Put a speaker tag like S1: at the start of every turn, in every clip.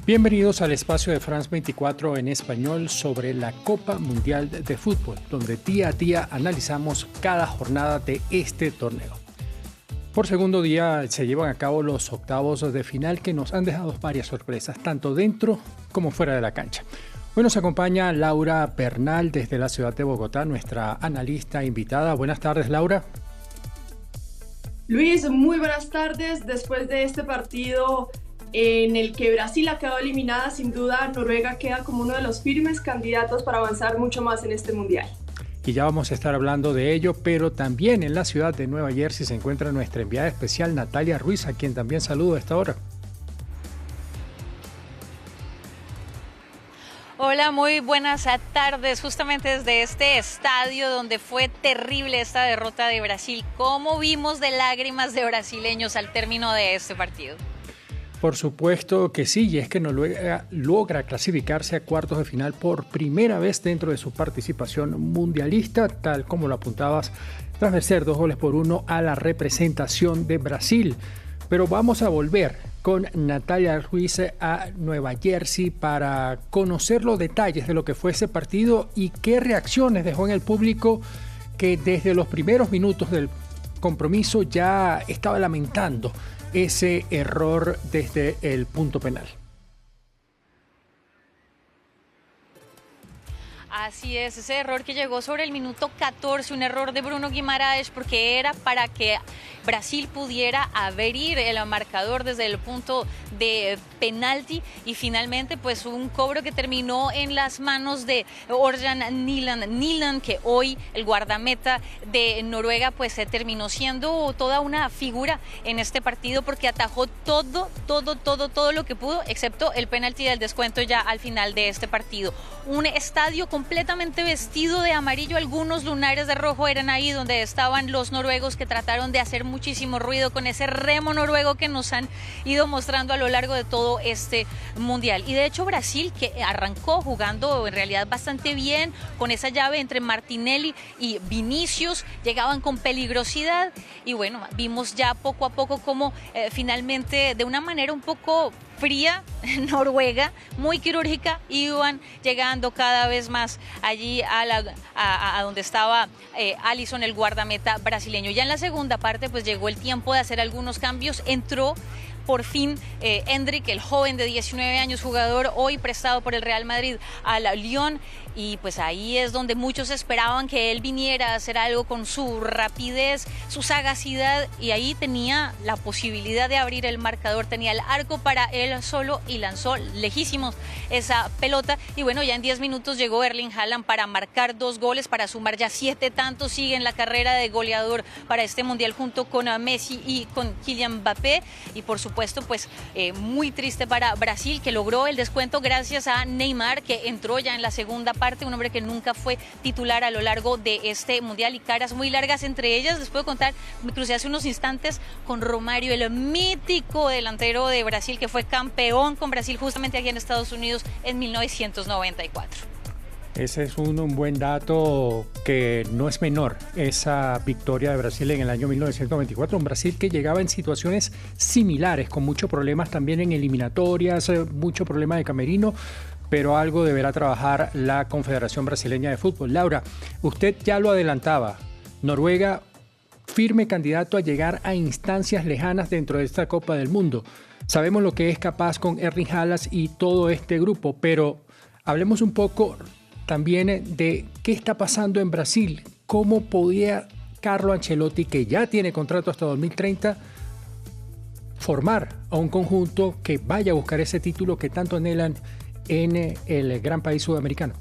S1: Bienvenidos al espacio de France 24 en español sobre la Copa Mundial de Fútbol, donde día a día analizamos cada jornada de este torneo. Por segundo día se llevan a cabo los octavos de final que nos han dejado varias sorpresas, tanto dentro como fuera de la cancha. Hoy nos acompaña Laura Bernal desde la ciudad de Bogotá, nuestra analista invitada. Buenas tardes, Laura.
S2: Luis, muy buenas tardes. Después de este partido en el que Brasil ha quedado eliminada, sin duda Noruega queda como uno de los firmes candidatos para avanzar mucho más en este mundial.
S1: Y ya vamos a estar hablando de ello, pero también en la ciudad de Nueva Jersey se encuentra nuestra enviada especial Natalia Ruiz, a quien también saludo a esta hora.
S3: Hola, muy buenas tardes. Justamente desde este estadio donde fue terrible esta derrota de Brasil. ¿Cómo vimos de lágrimas de brasileños al término de este partido?
S1: Por supuesto que sí, y es que Noruega logra clasificarse a cuartos de final por primera vez dentro de su participación mundialista, tal como lo apuntabas, tras vencer 2-1 a la representación de Brasil. Pero vamos a volver con Natalia Ruiz a Nueva Jersey para conocer los detalles de lo que fue ese partido y qué reacciones dejó en el público que desde los primeros minutos del compromiso ya estaba lamentando ese error desde el punto penal.
S3: Así es, ese error que llegó sobre el minuto 14, un error de Bruno Guimaraes, porque era para que Brasil pudiera abrir el marcador desde el punto de penalti y finalmente pues un cobro que terminó en las manos de Orjan Nyland, que hoy el guardameta de Noruega pues se terminó siendo toda una figura en este partido porque atajó todo lo que pudo, excepto el penalti del descuento ya al final de este partido. Un estadio completamente vestido de amarillo, algunos lunares de rojo eran ahí donde estaban los noruegos que trataron de hacer muchísimo ruido con ese remo noruego que nos han ido mostrando a lo largo de todo este mundial. Y de hecho Brasil, que arrancó jugando en realidad bastante bien, con esa llave entre Martinelli y Vinicius, llegaban con peligrosidad y bueno, vimos ya poco a poco cómo finalmente de una manera un poco fría, Noruega, muy quirúrgica, iban llegando cada vez más allí a donde estaba Alisson, el guardameta brasileño. Ya en la segunda parte pues llegó el tiempo de hacer algunos cambios, entró por fin Endrick, el joven de 19 años, jugador hoy prestado por el Real Madrid al Lyon, y pues ahí es donde muchos esperaban que él viniera a hacer algo con su rapidez, su sagacidad, y ahí tenía la posibilidad de abrir el marcador, tenía el arco para él solo y lanzó lejísimos esa pelota. Y bueno, ya en 10 minutos llegó Erling Haaland para marcar 2 goles, para sumar ya 7 tantos, sigue en la carrera de goleador para este mundial junto con Messi y con Kylian Mbappé. Y por supuesto pues muy triste para Brasil, que logró el descuento gracias a Neymar, que entró ya en la segunda parte, un hombre que nunca fue titular a lo largo de este mundial, y caras muy largas entre ellas. Les puedo contar, me crucé hace unos instantes con Romario, el mítico delantero de Brasil que fue campeón con Brasil justamente aquí en Estados Unidos en 1994.
S1: Ese es un buen dato que no es menor, esa victoria de Brasil en el año 1994, un Brasil que llegaba en situaciones similares, con muchos problemas también en eliminatorias, mucho problema de camerino, pero algo deberá trabajar la Confederación Brasileña de Fútbol. Laura, usted ya lo adelantaba, Noruega firme candidato a llegar a instancias lejanas dentro de esta Copa del Mundo. Sabemos lo que es capaz con Erling Haaland y todo este grupo, pero hablemos un poco también de qué está pasando en Brasil. ¿Cómo podía Carlo Ancelotti, que ya tiene contrato hasta 2030, formar a un conjunto que vaya a buscar ese título que tanto anhelan en el gran país sudamericano?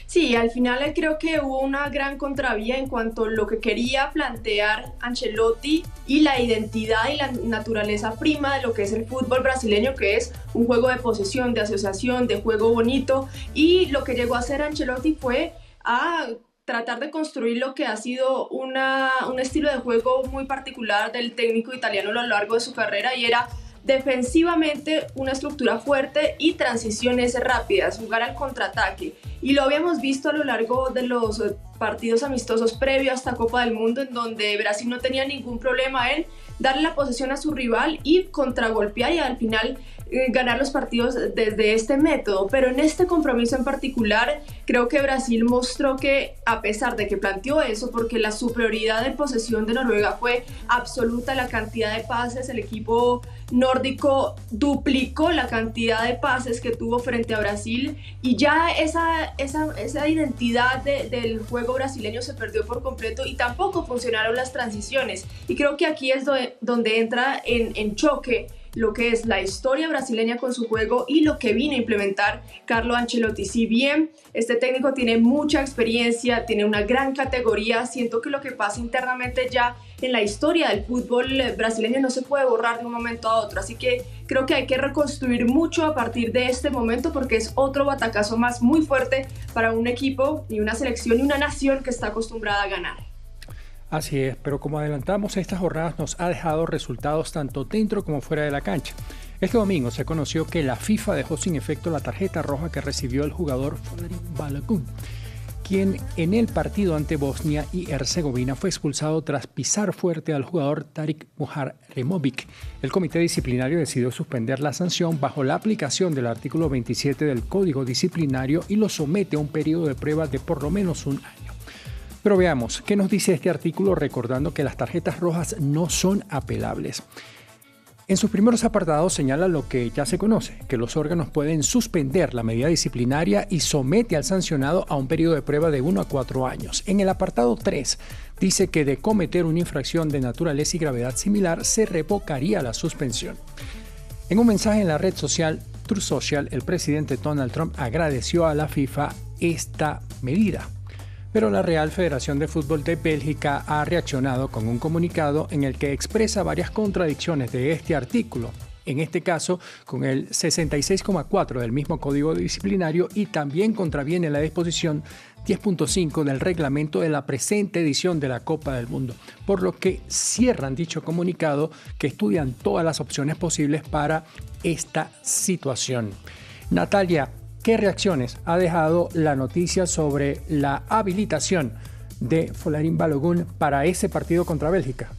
S2: Sí, al final creo que hubo una gran contravía en cuanto a lo que quería plantear Ancelotti y la identidad y la naturaleza prima de lo que es el fútbol brasileño, que es un juego de posesión, de asociación, de juego bonito, y lo que llegó a hacer Ancelotti fue a tratar de construir lo que ha sido un estilo de juego muy particular del técnico italiano a lo largo de su carrera, y era defensivamente una estructura fuerte y transiciones rápidas, jugar al contraataque. Y lo habíamos visto a lo largo de los partidos amistosos previos a esta Copa del Mundo, en donde Brasil no tenía ningún problema en darle la posesión a su rival y contragolpear y al final ganar los partidos desde este método. Pero en este compromiso en particular creo que Brasil mostró que, a pesar de que planteó eso, porque la superioridad de posesión de Noruega fue absoluta, la cantidad de pases, el equipo nórdico duplicó la cantidad de pases que tuvo frente a Brasil, y ya esa identidad del juego brasileño se perdió por completo y tampoco funcionaron las transiciones. Y creo que aquí es donde entra en choque lo que es la historia brasileña con su juego y lo que vino a implementar Carlo Ancelotti. Si bien este técnico tiene mucha experiencia, tiene una gran categoría, siento que lo que pasa internamente ya en la historia del fútbol brasileño no se puede borrar de un momento a otro. Así que creo que hay que reconstruir mucho a partir de este momento, porque es otro batacazo más muy fuerte para un equipo y una selección y una nación que está acostumbrada a ganar.
S1: Así es, pero como adelantamos, estas jornadas nos ha dejado resultados tanto dentro como fuera de la cancha. Este domingo se conoció que la FIFA dejó sin efecto la tarjeta roja que recibió el jugador Folarin Balogun, quien en el partido ante Bosnia y Herzegovina fue expulsado tras pisar fuerte al jugador Tarik Muharremovic. El comité disciplinario decidió suspender la sanción bajo la aplicación del artículo 27 del Código Disciplinario y lo somete a un periodo de prueba de por lo menos un año. Pero veamos, ¿qué nos dice este artículo? Recordando que las tarjetas rojas no son apelables. En sus primeros apartados señala lo que ya se conoce, que los órganos pueden suspender la medida disciplinaria y somete al sancionado a un periodo de prueba de 1 a 4 años. En el apartado 3 dice que de cometer una infracción de naturaleza y gravedad similar se revocaría la suspensión. En un mensaje en la red social Truth Social, el presidente Donald Trump agradeció a la FIFA esta medida. Pero la Real Federación de Fútbol de Bélgica ha reaccionado con un comunicado en el que expresa varias contradicciones de este artículo, en este caso con el 66,4 del mismo Código Disciplinario, y también contraviene la disposición 10.5 del reglamento de la presente edición de la Copa del Mundo, por lo que cierran dicho comunicado que estudian todas las opciones posibles para esta situación. Natalia, ¿qué reacciones ha dejado la noticia sobre la habilitación de Folarin Balogun para ese partido contra Bélgica?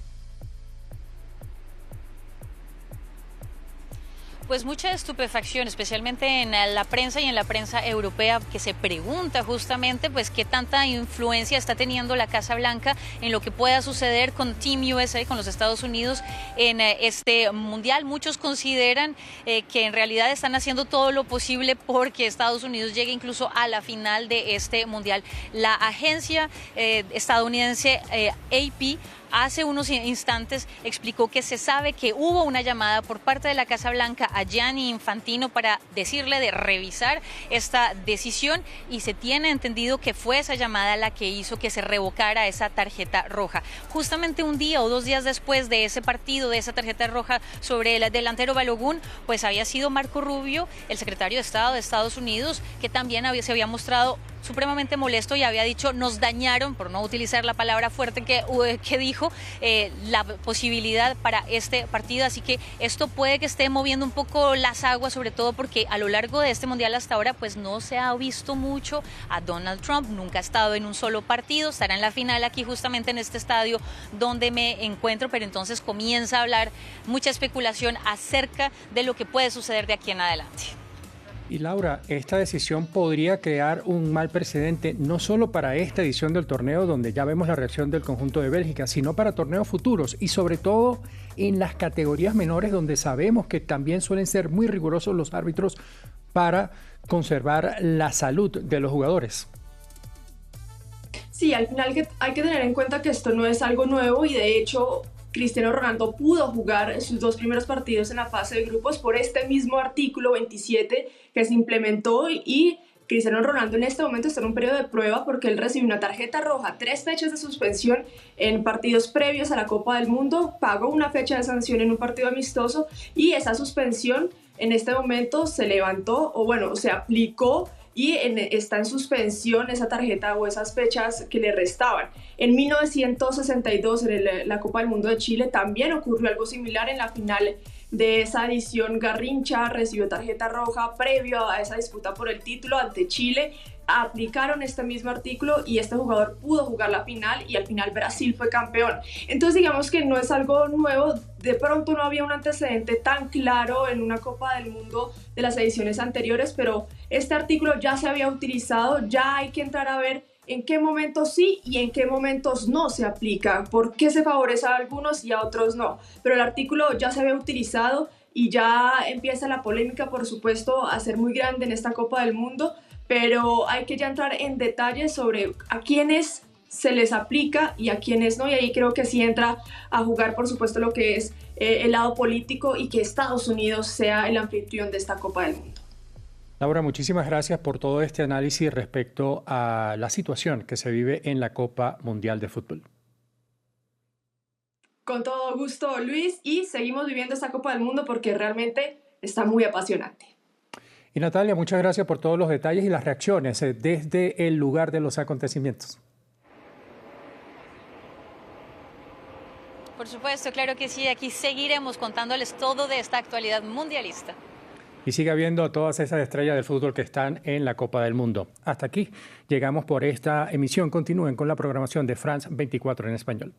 S3: Pues mucha estupefacción, especialmente en la prensa y en la prensa europea, que se pregunta justamente pues qué tanta influencia está teniendo la Casa Blanca en lo que pueda suceder con Team USA, con los Estados Unidos en este mundial. Muchos consideran que en realidad están haciendo todo lo posible porque Estados Unidos llegue incluso a la final de este mundial. La agencia estadounidense AP hace unos instantes explicó que se sabe que hubo una llamada por parte de la Casa Blanca a Gianni Infantino para decirle de revisar esta decisión, y se tiene entendido que fue esa llamada la que hizo que se revocara esa tarjeta roja. Justamente un día o 2 días después de ese partido, de esa tarjeta roja sobre el delantero Balogun, pues había sido Marco Rubio, el secretario de Estado de Estados Unidos, que también se había mostrado supremamente molesto y había dicho nos dañaron, por no utilizar la palabra fuerte que dijo, la posibilidad para este partido. Así que esto puede que esté moviendo un poco las aguas, sobre todo porque a lo largo de este mundial hasta ahora pues no se ha visto mucho a Donald Trump, nunca ha estado en un solo partido, estará en la final aquí justamente en este estadio donde me encuentro, pero entonces comienza a hablar mucha especulación acerca de lo que puede suceder de aquí en adelante.
S1: Y Laura, esta decisión podría crear un mal precedente no solo para esta edición del torneo, donde ya vemos la reacción del conjunto de Bélgica, sino para torneos futuros y sobre todo en las categorías menores, donde sabemos que también suelen ser muy rigurosos los árbitros para conservar la salud de los jugadores.
S2: Sí, al final hay que tener en cuenta que esto no es algo nuevo, y de hecho Cristiano Ronaldo pudo jugar sus 2 primeros partidos en la fase de grupos por este mismo artículo 27 que se implementó, y Cristiano Ronaldo en este momento está en un periodo de prueba porque él recibió una tarjeta roja, 3 fechas de suspensión en partidos previos a la Copa del Mundo, pagó una fecha de sanción en un partido amistoso, y esa suspensión en este momento se levantó, o bueno, se aplicó, y está en suspensión esa tarjeta o esas fechas que le restaban. En 1962, en la Copa del Mundo de Chile, también ocurrió algo similar en la final de esa edición Garrincha, recibió tarjeta roja previo a esa disputa por el título ante Chile. Aplicaron este mismo artículo y este jugador pudo jugar la final y al final Brasil fue campeón. Entonces digamos que no es algo nuevo, de pronto no había un antecedente tan claro en una Copa del Mundo de las ediciones anteriores, pero este artículo ya se había utilizado, ya hay que entrar a ver en qué momentos sí y en qué momentos no se aplica, por qué se favorece a algunos y a otros no. Pero el artículo ya se había utilizado y ya empieza la polémica, por supuesto, a ser muy grande en esta Copa del Mundo, pero hay que ya entrar en detalles sobre a quiénes se les aplica y a quiénes no, y ahí creo que sí entra a jugar, por supuesto, lo que es el lado político y que Estados Unidos sea el anfitrión de esta Copa del Mundo.
S1: Laura, muchísimas gracias por todo este análisis respecto a la situación que se vive en la Copa Mundial de Fútbol.
S2: Con todo gusto, Luis, y seguimos viviendo esta Copa del Mundo porque realmente está muy apasionante.
S1: Y Natalia, muchas gracias por todos los detalles y las reacciones desde el lugar de los acontecimientos.
S3: Por supuesto, claro que sí. Aquí seguiremos contándoles todo de esta actualidad mundialista.
S1: Y siga viendo a todas esas estrellas del fútbol que están en la Copa del Mundo. Hasta aquí llegamos por esta emisión. Continúen con la programación de France 24 en español.